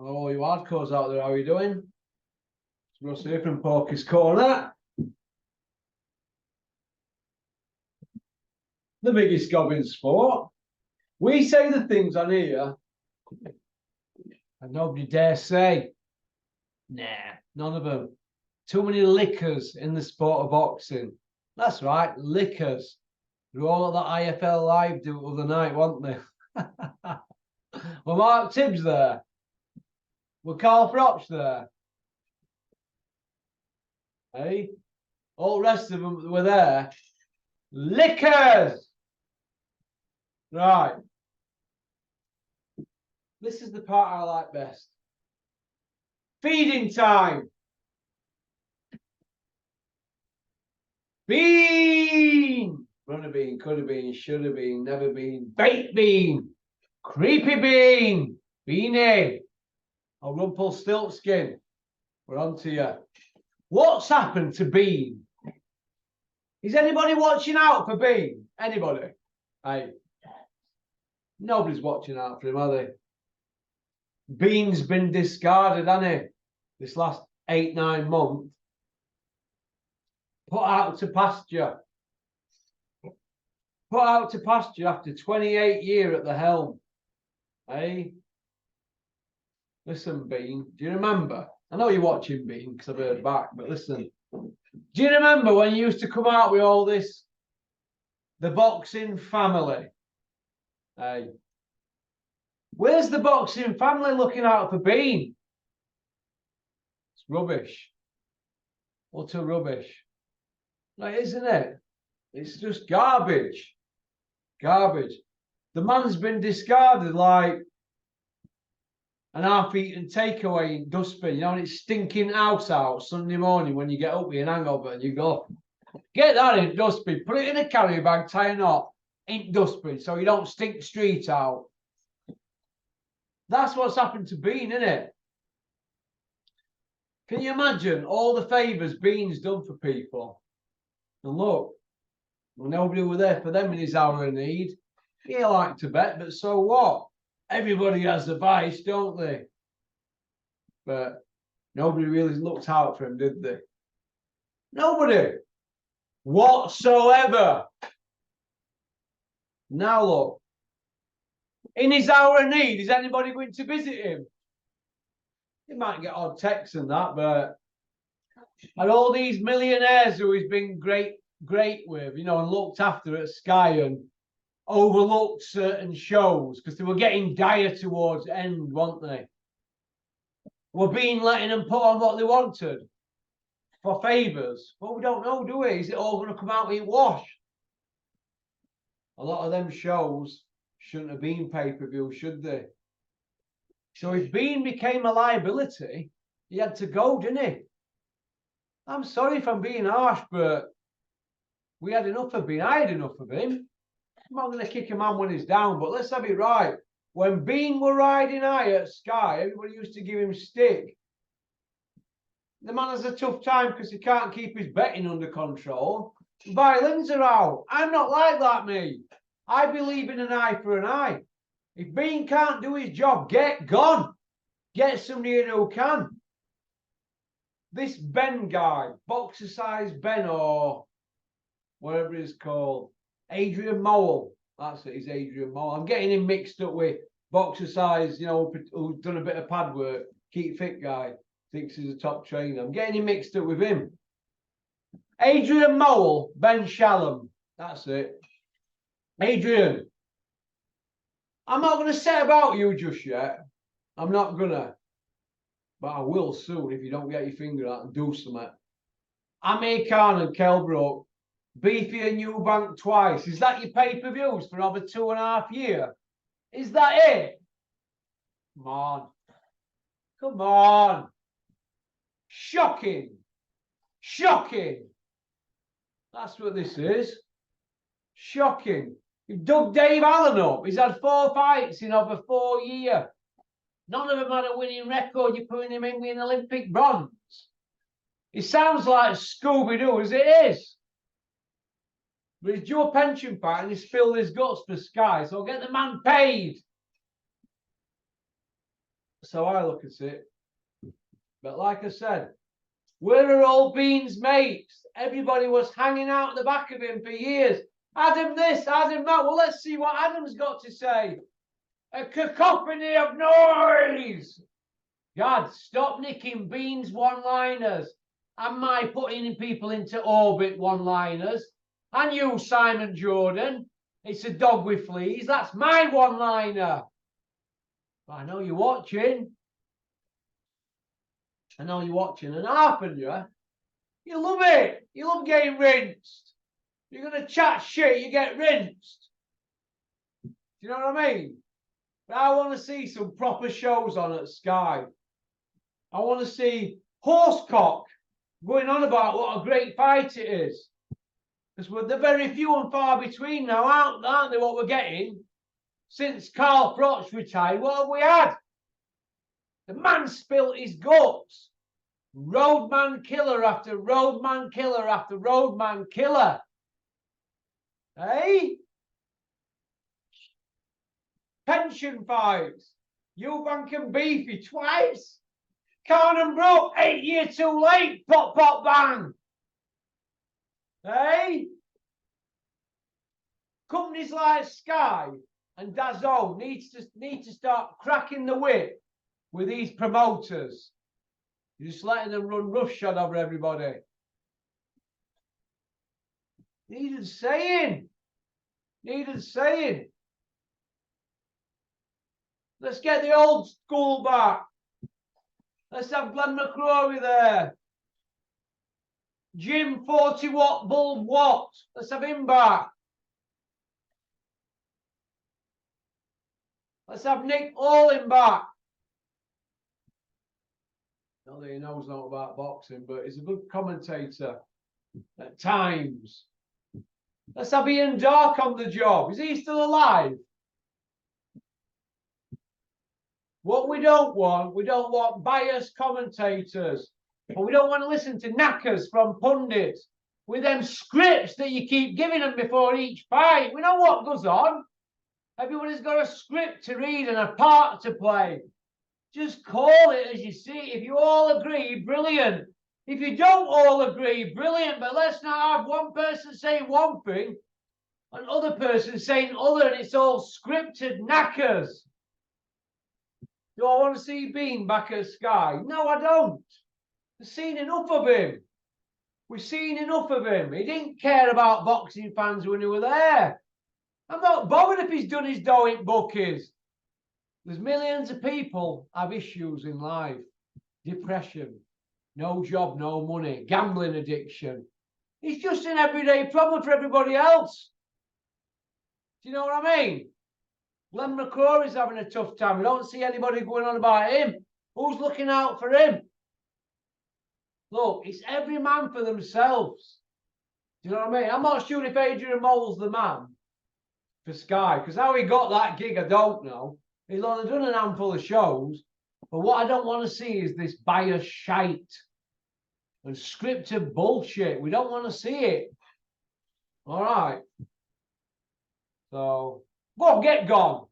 Oh, you hardcores out there, how are you doing? It's Russ here from Porky's Corner. The biggest gob in sport. We say the things on here, and nobody dare say, nah, none of them. Too many lickers in the sport of boxing. That's right, lickers. They were all at the IFL Live do the other night, weren't they? Well, Mark Tibbs there. Were Carl Froch there? Hey? All the rest of them were there. Lickers! Right. This is the part I like best. Feeding time. Bean. Run a bean, could have been, should have been, never been. Baked bean. Creepy bean. Beanie. Or Rumpelstiltskin. We're on to you. What's happened to Bean? Is anybody watching out for Bean? Anybody? Hey. Nobody's watching out for him, are they? Bean's been discarded, hasn't he? This last 8-9 months. Put out to pasture. Put out to pasture after 28 years at the helm. Hey? Listen, Bean, do you remember? I know you're watching Bean because I've heard back, but listen. Do you remember when you used to come out with all this? The boxing family. Hey. Where's the boxing family looking out for Bean? It's rubbish. Utter rubbish. Like, isn't it? It's just garbage. Garbage. The man's been discarded like an half-eaten takeaway in dustbin. You know, and it's stinking house out Sunday morning when you get up with an hangover and you go, get that in dustbin, put it in a carry bag, tie a knot, in dustbin so you don't stink the street out. That's what's happened to Bean, isn't it? Can you imagine all the favours Bean's done for people? And look, well, nobody were there for them in his hour of need. He liked to bet, but so what? Everybody has a vice, don't they? But nobody really looked out for him, did they? Nobody. Whatsoever. Now look. In his hour of need, is anybody going to visit him? He might get odd texts and that, but and all these millionaires who he's been great with, you know, and looked after at Sky and overlooked certain shows because they were getting dire towards the end, weren't they? Were being letting them put on what they wanted for favours. Well, we don't know, do we? Is it all going to come out with wash? A lot of them shows shouldn't have been pay-per-view, should they? So if Bean became a liability, he had to go, didn't he? I'm sorry if I'm being harsh, but we had enough of Bean. I had enough of him. I'm not going to kick a man when he's down, but let's have it right. When Bean were riding high at Sky, everybody used to give him stick. The man has a tough time because he can't keep his betting under control. Violins are out. I'm not like that, me. I believe in an eye for an eye. If Bean can't do his job, get gone. Get somebody in who can. This Ben guy, boxer size Ben or whatever he's called, Adrian Mowell. That's it, he's Adrian Mowell. I'm getting him mixed up with boxer size, you know, who's done a bit of pad work, keep fit guy, thinks he's a top trainer. I'm getting him mixed up with him. Adrian Mowell, Ben Shalom. That's it. Adrian, I'm not going to say about you just yet. I'm not going to. But I will soon if you don't get your finger out and do something. Amir Khan and Kell Brook, Beefy and Eubank twice. Is that your pay-per-views for over 2.5 years? Is that it? Come on. Come on. Shocking. Shocking. That's what this is. Shocking. You've dug Dave Allen up. He's had 4 fights in over 4 years. None of them had a winning record. You're putting him in with an Olympic bronze. It sounds like Scooby-Doo, as it is. But he's due a pension fight and he spilled his guts for Sky, so get the man paid. That's how I look at it. But like I said, where are all Bean's mates? Everybody was hanging out the back of him for years. Adam this, Adam that. Well, let's see what Adam's got to say. A cacophony of noise. God, stop nicking Bean's one-liners and my putting people into orbit one-liners. And you, Simon Jordan, it's a dog with fleas. That's my one-liner. I know you're watching. I know you're watching. And happen you love it. You love getting rinsed. You're going to chat shit, you get rinsed. Do you know what I mean? But I want to see some proper shows on at Sky. I want to see Horsecock going on about what a great fight it is. Because they're very few and far between now, aren't they, what we're getting? Since Carl Froch retired, what have we had? The man spilt his guts. Roadman killer after roadman killer after roadman killer. Hey? Pension fights. Eubank and Beefy twice. Carnan Brook, 8 years too late. Pop, pop, bang. Hey? Companies like Sky and DAZN need to start cracking the whip with these promoters. You're just letting them run roughshod over everybody. Needed saying. Needed saying. Let's get the old school back. Let's have Glenn McCrory there. Jim 40 watt bulb watt. Let's have him back. Let's have Nick Olin back. Not that he knows not about boxing, but he's a good commentator at times. Let's have Ian Dark on the job. Is he still alive? What we don't want biased commentators. But we don't want to listen to knackers from pundits with them scripts that you keep giving them before each fight. We know what goes on. Everybody's got a script to read and a part to play. Just call it as you see it. If you all agree, brilliant. If you don't all agree, brilliant. But let's not have one person saying one thing and other person saying other, and it's all scripted knackers. Do I want to see Bean back at Sky? No, I don't. We've seen enough of him. We've seen enough of him. He didn't care about boxing fans when he were there. I'm not bothered if he's done his doing bookies. There's millions of people have issues in life. Depression, no job, no money, gambling addiction. It's just an everyday problem for everybody else. Do you know what I mean? Glenn McCrory's having a tough time. We don't see anybody going on about him. Who's looking out for him? Look, it's every man for themselves. Do you know what I mean? I'm not sure if Adrian Mole's the man for Sky, because how he got that gig, I don't know. He's only done an handful of shows. But what I don't want to see is this biased shite and scripted bullshit. We don't want to see it. All right. So, go on, get gone.